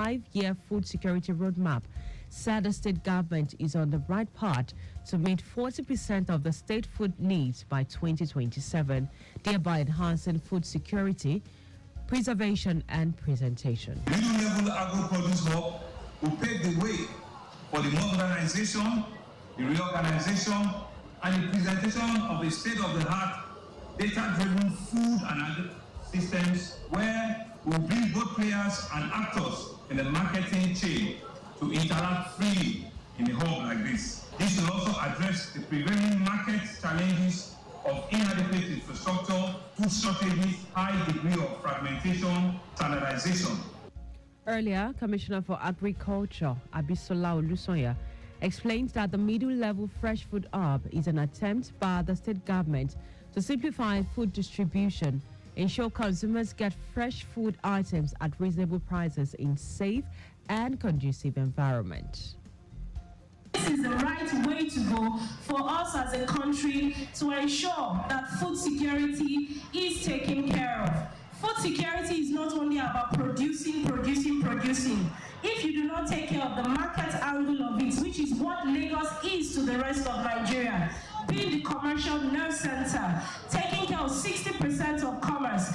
5-year food security roadmap said the state government is on the right path to meet 40% of the state food needs by 2027, thereby enhancing food security, preservation and presentation. Middle-level agro-produce hub will pave the way for the modernization, the reorganization, and the presentation of a state-of-the-art, data-driven food and agri systems where we will bring both players and actors in the marketing chain to interact freely in a hub like this. This will also address the prevailing market challenges of inadequate infrastructure, food shortages, high degree of fragmentation, standardization. Earlier, Commissioner for Agriculture, Abisola Olusoya, explained that the middle-level fresh food hub is an attempt by the state government to simplify food distribution, ensure consumers get fresh food items at reasonable prices in safe and conducive environment. This is the right way to go for us as a country to ensure that food security is taken care of. Food security is not only about producing. If you do not take care of the market angle of it, which is what Lagos is to the rest of Nigeria, being the commercial nerve center, taking care of 60% of commerce.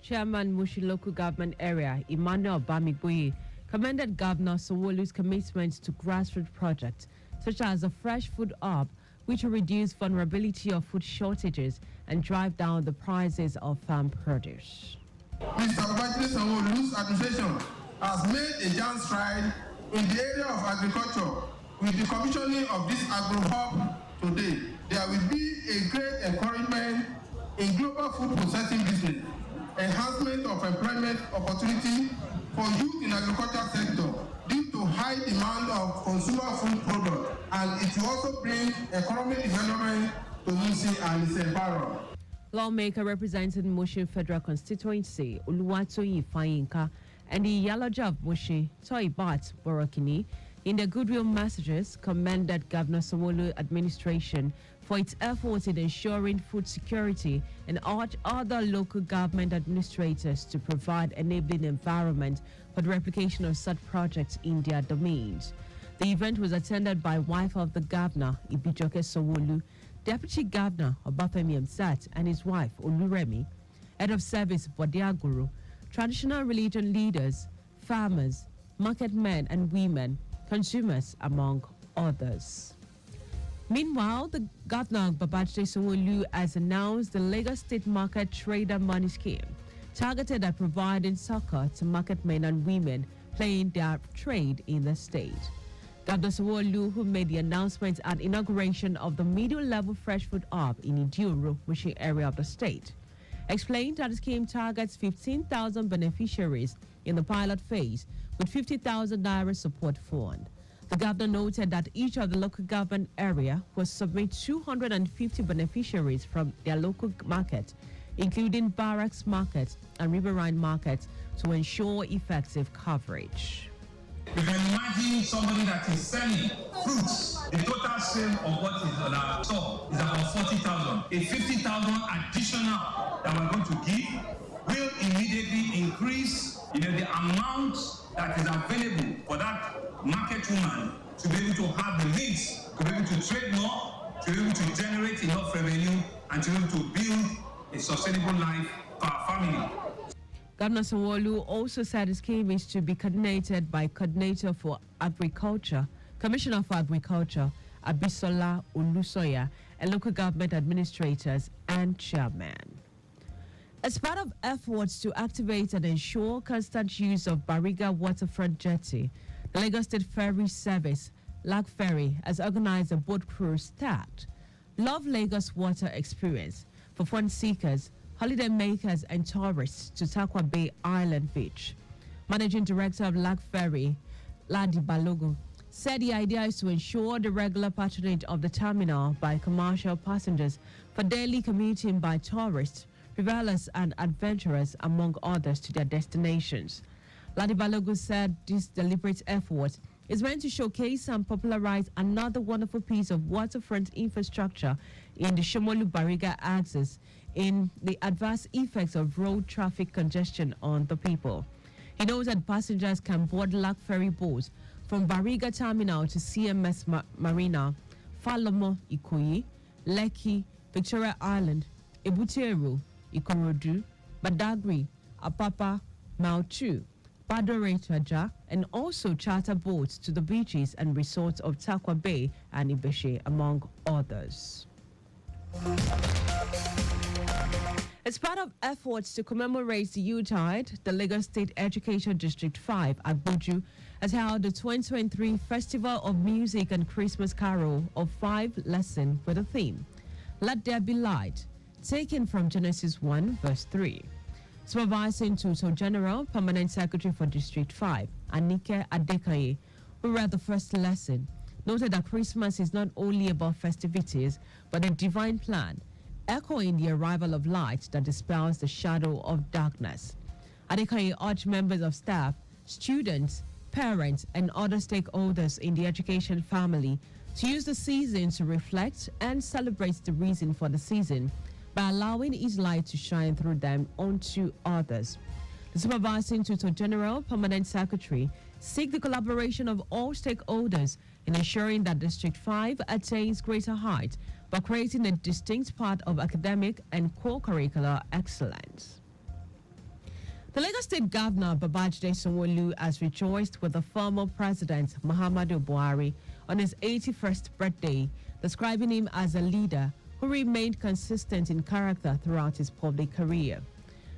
Chairman Mushi Local Government Area, Emmanuel Bamigboye, commended Governor Sanwo-Olu's commitment to grassroots projects such as the Fresh Food Hub, which will reduce vulnerability of food shortages and drive down the prices of farm produce. Mr. Sanwo-Olu's administration has made a giant stride in the area of agriculture. With the commissioning of this agro hub today, there will be a great encouragement in global food processing business, enhancement of employment opportunity for youth in agriculture sector due to high demand of consumer food products, and it will also bring economic development to Musi and its environment. Lawmaker representing Mushi Federal Constituency, Oluwatoyin Fayinka, and the Iyaloja of Mushi, Toibat Borokini, in their goodwill messages, commended Governor Sanwo-Olu administration for its efforts in ensuring food security and urged other local government administrators to provide enabling environment for the replication of such projects in their domains. The event was attended by wife of the governor, Ibijoke Sanwo-Olu, Deputy Governor Obafemi Amsat, and his wife, Oluremi, Head of Service Bodiaguru, traditional religion leaders, farmers, market men and women, consumers, among others. Meanwhile, the Governor Babajide Sanwo-Olu has announced the Lagos State Market Trader Money Scheme, targeted at providing succor to market men and women playing their trade in the state. Governor Sanwo-Olu, who made the announcement at inauguration of the middle-level fresh food hub in Idioro, Mushi area of the state, explained that the scheme targets 15,000 beneficiaries in the pilot phase with 50,000 naira support fund. The governor noted that each of the local government area will submit 250 beneficiaries from their local market, including Barracks Market and Riverine Market, to ensure effective coverage. You can imagine somebody that is selling fruits. The total sale of what is on our store is about 40,000. A 50,000 additional that we're going to give will immediately increase the amount that is available for that market woman to be able to have the means, to be able to trade more, to be able to generate enough revenue, and to be able to build a sustainable life for our family. Governor Sanwo-Olu also said the scheme is to be coordinated by Coordinator for Agriculture, Commissioner for Agriculture, Abisola Olusoya, and local government administrators and chairman. As part of efforts to activate and ensure constant use of Bariga Waterfront Jetty, the Lagos State Ferry Service, LAG Ferry, has organized a boat cruise tagged Love Lagos Water Experience for fun seekers, holiday makers and tourists to Takwa Bay Island Beach. Managing Director of LAG Ferry, Ladi Balogun, said the idea is to ensure the regular patronage of the terminal by commercial passengers for daily commuting by tourists, travelers and adventurers, among others, to their destinations. Ladi Balogun said this deliberate effort is meant to showcase and popularize another wonderful piece of waterfront infrastructure in the Shomolu-Bariga axis in the adverse effects of road traffic congestion on the people. He knows that passengers can board Lak ferry boats from Bariga Terminal to CMS Marina, Falomo, Ikoyi, Lekki, Victoria Island, Ebutero, Ikorodu, Badagry, Apapa, Mautu, Badore Traja, and also charter boats to the beaches and resorts of Takwa Bay and Ibeshe, among others. As part of efforts to commemorate the Yuletide, the Lagos State Education District 5 at Buju has held the 2023 Festival of Music and Christmas Carol of 5 lessons with a theme, Let There Be Light, taken from Genesis 1 verse 3. Supervising Tutor General, Permanent Secretary for District 5, Anike Adekaye, who read the first lesson, noted that Christmas is not only about festivities, but a divine plan, echoing the arrival of light that dispels the shadow of darkness. Adekaye urged members of staff, students, parents, and other stakeholders in the education family to use the season to reflect and celebrate the reason for the season by allowing His light to shine through them onto others. The Supervising Tutor General, Permanent Secretary, seek the collaboration of all stakeholders in ensuring that District 5 attains greater heights by creating a distinct part of academic and co-curricular excellence. The Lagos State Governor, Babajide Sanwo-Olu, has rejoiced with the former President, Muhammadu Buhari, on his 81st birthday, describing him as a leader who remained consistent in character throughout his public career.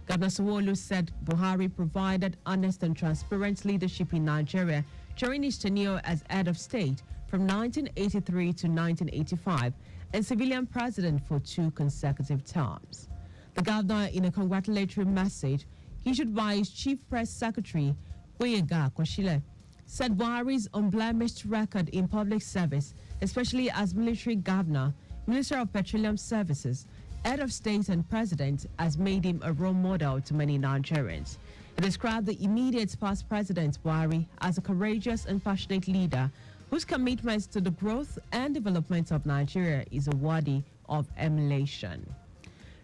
Governor Sanwo-Olu said Buhari provided honest and transparent leadership in Nigeria during his tenure as head of state from 1983 to 1985 and civilian president for 2 consecutive terms. The governor, in a congratulatory message issued by his chief press secretary, Boyega Kwashile, said Buhari's unblemished record in public service, especially as military governor, Minister of Petroleum Services, head of state and president, has made him a role model to many Nigerians. He described the immediate past president Buhari as a courageous and passionate leader whose commitment to the growth and development of Nigeria is worthy of emulation.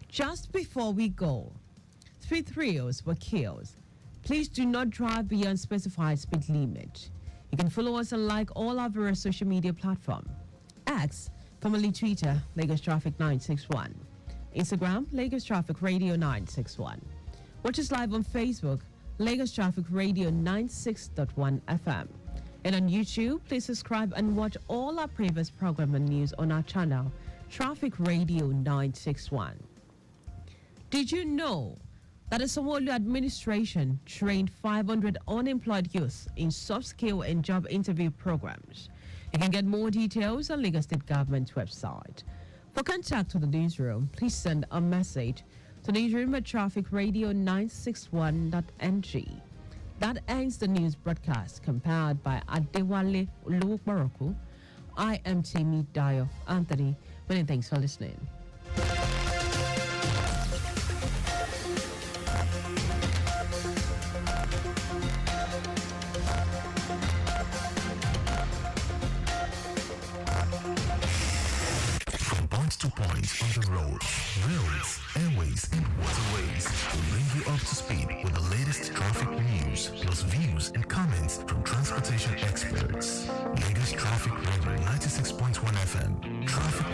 Just before we go, 3 thrills were killed. Please do not drive beyond specified speed limit. You can follow us and like all our various social media platforms. X, formerly Twitter, Lagos Traffic 961. Instagram, Lagos Traffic Radio 961. Watch us live on Facebook, Lagos Traffic Radio 96.1 FM. And on YouTube, please subscribe and watch all our previous program and news on our channel, Traffic Radio 961. Did you know that the Sanwo-Olu administration trained 500 unemployed youth in soft skill and job interview programs? You can get more details on Lagos State Government's website. For contact with the newsroom, please send a message to newsroom at trafficradio961.ng. That ends the news broadcast compiled by Adewale Oluwokboroku. I am Temi Dayo Anthony. Many thanks for listening. To points on the road, railways, airways, and waterways will bring you up to speed with the latest traffic news, plus views and comments from transportation experts. Lagos Traffic Radio 96.1 FM. Traffic